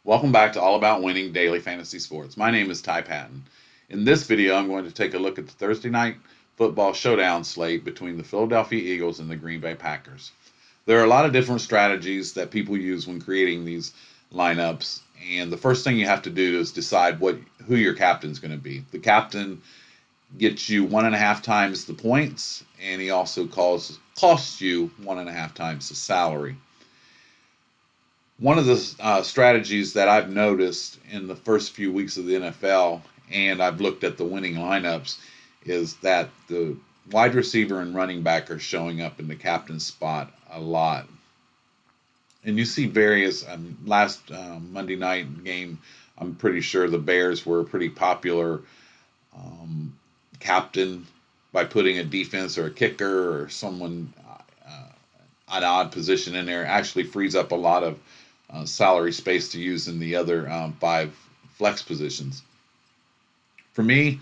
Welcome back to All About Winning Daily Fantasy Sports. My name is Ty Patton. In this video, I'm going to take a look at the Thursday night football showdown slate between the Philadelphia Eagles and the Green Bay Packers. There are a lot of different strategies that people use when creating these lineups, and the first thing you have to do is decide who your captain's going to be. The captain gets you 1.5 times the points, and he also costs you 1.5 times the salary. One of the strategies that I've noticed in the first few weeks of the NFL, and I've looked at the winning lineups, is that the wide receiver and running back are showing up in the captain spot a lot. And you see various, last Monday night game, I'm pretty sure the Bears were a pretty popular captain by putting a defense or a kicker or someone an odd position in there. It actually frees up a lot of salary space to use in the other 5 flex positions. For me,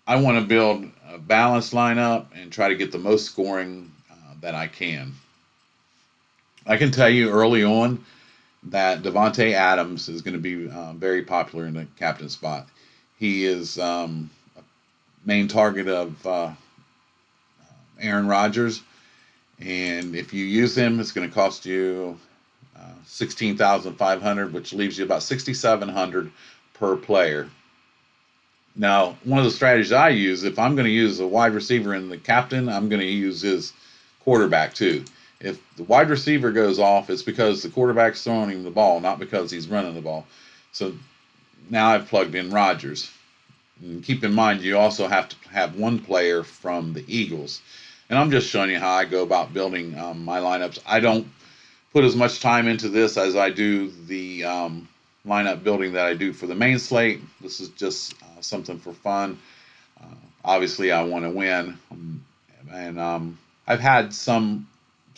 I want to build a balanced lineup and try to get the most scoring that I can. I can tell you early on that Devontae Adams is going to be very popular in the captain spot. He is a main target of Aaron Rodgers, and if you use him, it's going to cost you $16,500, which leaves you about $6,700 per player. Now, one of the strategies I use, if I'm going to use a wide receiver in the captain, I'm going to use his quarterback too. If the wide receiver goes off, it's because the quarterback's throwing him the ball, not because he's running the ball. So now I've plugged in Rodgers. And keep in mind, you also have to have one player from the Eagles. And I'm just showing you how I go about building my lineups. I don't put as much time into this as I do the lineup building that I do for the main slate. This is just something for fun. Obviously, I want to win, and I've had some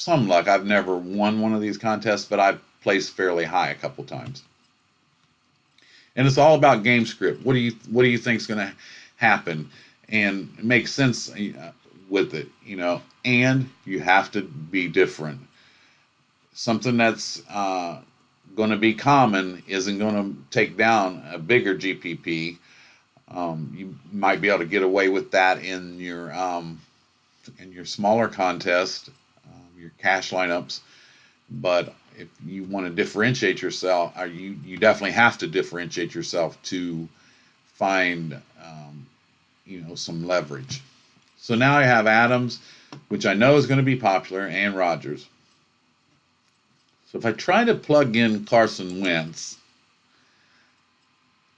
luck. I've never won one of these contests, but I've placed fairly high a couple times. And it's all about game script. What do you think is going to happen, and make sense with it, And you have to be different. Something that's going to be common isn't going to take down a bigger GPP. You might be able to get away with that in your smaller contest, your cash lineups. But if you want to differentiate yourself, you definitely have to differentiate yourself to find some leverage. So now I have Adams, which I know is going to be popular, and Rodgers. So if I try to plug in Carson Wentz,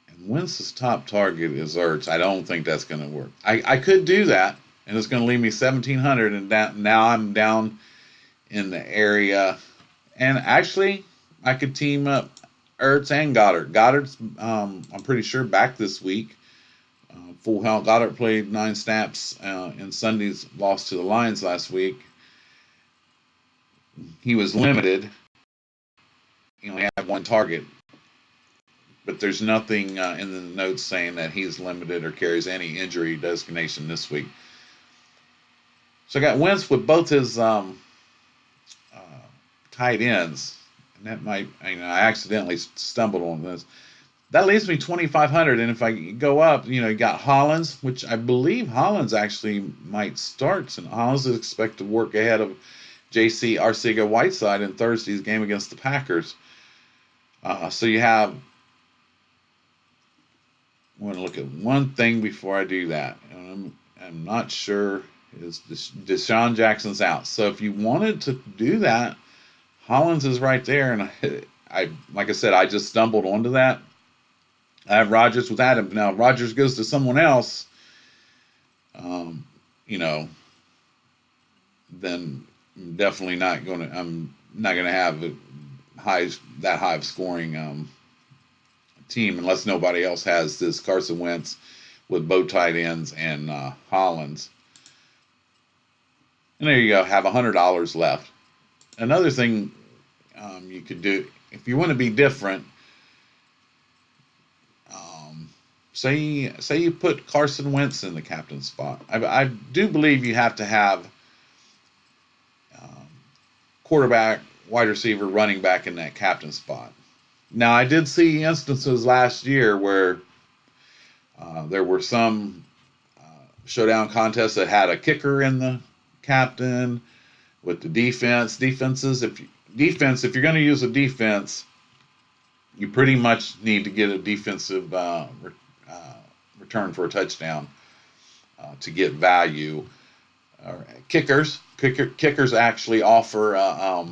and Wentz's top target is Ertz, I don't think that's going to work. I could do that, and it's going to leave me 1,700, and now I'm down in the area. And actually, I could team up Ertz and Goddard. Goddard's, I'm pretty sure, back this week. Full health. Goddard played 9 snaps in Sunday's loss to the Lions last week. He was limited. He only had 1 target, but there's nothing in the notes saying that he's limited or carries any injury designation this week. So I got Wentz with both his tight ends, and that might, I accidentally stumbled on this. That leaves me 2,500, and if I go up, you got Hollins, which I believe Hollins actually might start, and Hollins is expected to work ahead of J.C. Arcega-Whiteside in Thursday's game against the Packers. So you have, I want to look at one thing before I do that. I'm not sure, is Deshaun Jackson's out. So if you wanted to do that, Hollins is right there, and I like I said, I just stumbled onto that. I have Rodgers with Adams. Now, if Rodgers goes to someone else, then I'm definitely not going to. I'm not going to have that high of scoring team unless nobody else has this Carson Wentz with both tight ends and Hollins. And there you go. Have $100 left. Another thing you could do if you want to be different. Say you put Carson Wentz in the captain spot. I do believe you have to have quarterback, wide receiver, running back in that captain spot. Now, I did see instances last year where there were some showdown contests that had a kicker in the captain with the defenses. If you're going to use a defense, you pretty much need to get a defensive return for a touchdown to get value. Kickers actually offer a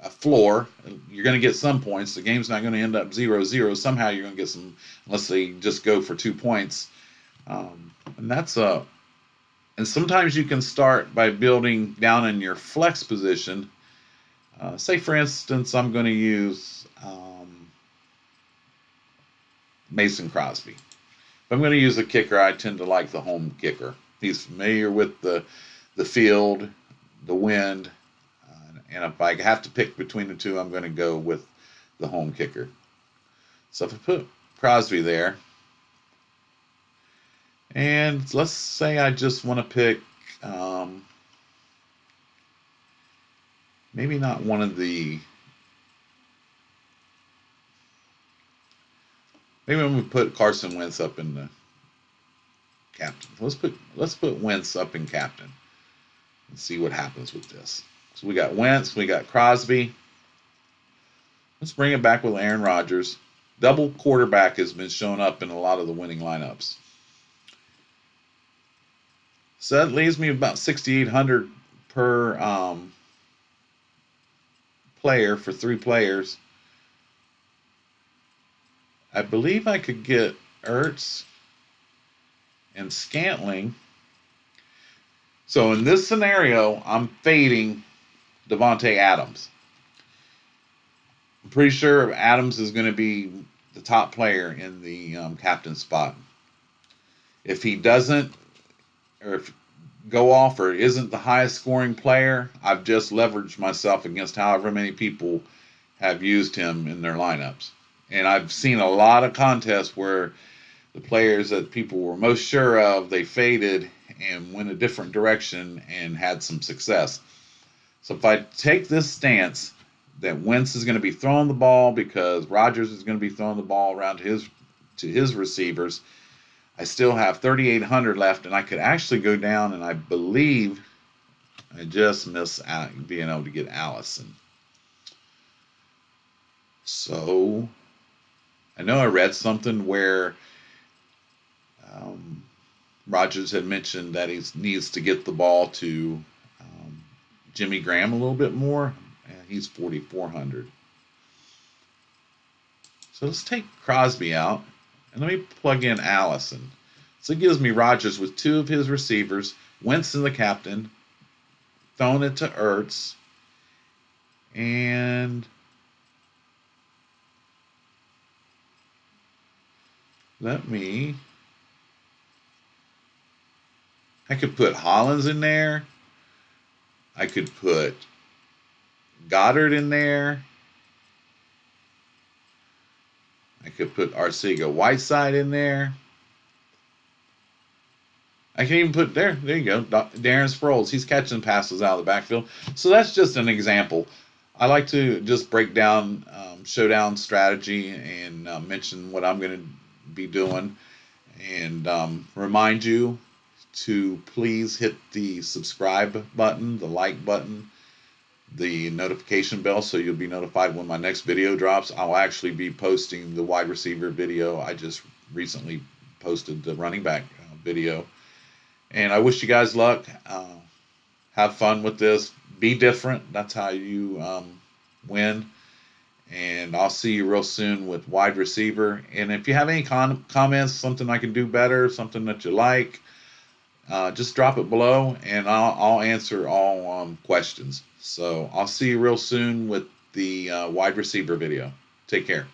floor. You're going to get some points. The game's not going to end up 0-0. Somehow you're going to get some, unless they just go for 2 points. And that's a. And sometimes you can start by building down in your flex position. Say, for instance, I'm going to use Mason Crosby. If I'm going to use a kicker, I tend to like the home kicker. He's familiar with the field, the wind, and if I have to pick between the two, I'm going to go with the home kicker. So if I put Crosby there, and let's say I just want to pick maybe not one of the. Maybe I'm going to put Carson Wentz up in the captain. Let's put Wentz up in captain and see what happens with this. So we got Wentz, we got Crosby. Let's bring it back with Aaron Rodgers. Double quarterback has been shown up in a lot of the winning lineups. So that leaves me about 6,800 per player for 3 players. I believe I could get Ertz and Scantling. So in this scenario, I'm fading Devontae Adams. I'm pretty sure Adams is going to be the top player in the captain spot. If he doesn't, or if go off or isn't the highest scoring player, I've just leveraged myself against however many people have used him in their lineups. And I've seen a lot of contests where the players that people were most sure of, they faded and went a different direction and had some success. So if I take this stance that Wentz is going to be throwing the ball because Rodgers is going to be throwing the ball around to his receivers, I still have 3,800 left, and I could actually go down, and I believe I just miss out being able to get Allison. So I know I read something where Rodgers had mentioned that he needs to get the ball to Jimmy Graham a little bit more, and he's 4,400. So let's take Crosby out, and let me plug in Allison. So it gives me Rodgers with 2 of his receivers, Wentz in the captain, throwing it to Ertz, and I could put Hollins in there. I could put Goddard in there. I could put Arcega-Whiteside in there. I can even put there you go, Darren Sproles. He's catching passes out of the backfield. So that's just an example. I like to just break down showdown strategy and mention what I'm going to be doing and remind you to please hit the subscribe button, the like button, the notification bell so you'll be notified when my next video drops. I'll actually be posting the wide receiver video. I just recently posted the running back video. And I wish you guys luck. Have fun with this. Be different. That's how you win. And I'll see you real soon with wide receiver. And if you have any comments, something I can do better, something that you like, just drop it below, and I'll answer all questions. So I'll see you real soon with the wide receiver video. Take care.